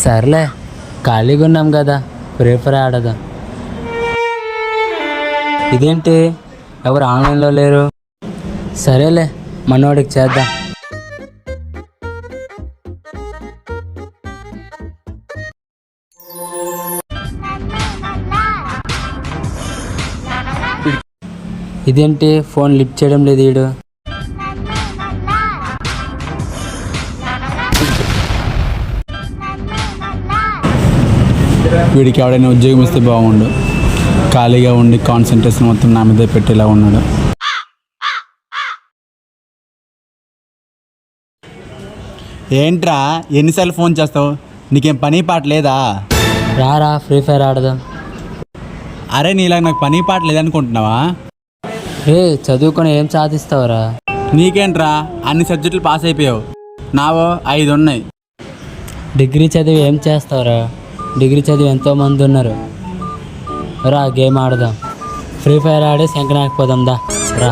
సర్లే, ఖాళీగా ఉన్నాం కదా, ఫ్రీ ఫైర్ ఆడదాం. ఇదేంటి ఎవరు ఆన్లైన్లో లేరు? సరేలే, మనోడికి చేద్దాం. ఇదేంటి ఫోన్ లిఫ్ట్ చేయడం లేదు వీడు? వీడికి ఎవడైనా ఉద్యోగం ఇస్తే బాగుండు. ఖాళీగా ఉండి కాన్సన్ట్రేషన్ మొత్తం నా మీద పెట్టేలా ఉన్నాడు. ఏంట్రా ఎన్నిసార్లు ఫోన్ చేస్తావు? నీకేం పని పాట లేదా? రారా ఫ్రీ ఫైర్ ఆడదాం. అరే నీలా నాకు పని పాట లేదనుకుంటున్నావా? చదువుకొని ఏం సాధిస్తావురా? నీకేంట్రా అన్ని సబ్జెక్టులు పాస్ అయిపోయావు, నావో 5 ఉన్నాయి. డిగ్రీ చదివి ఏం చేస్తావురా? డిగ్రీ చదివి ఎంతోమంది ఉన్నారు. రా గేమ్ ఆడదాం. ఫ్రీ ఫైర్ ఆడి శంకనాకపోదాం దా రా.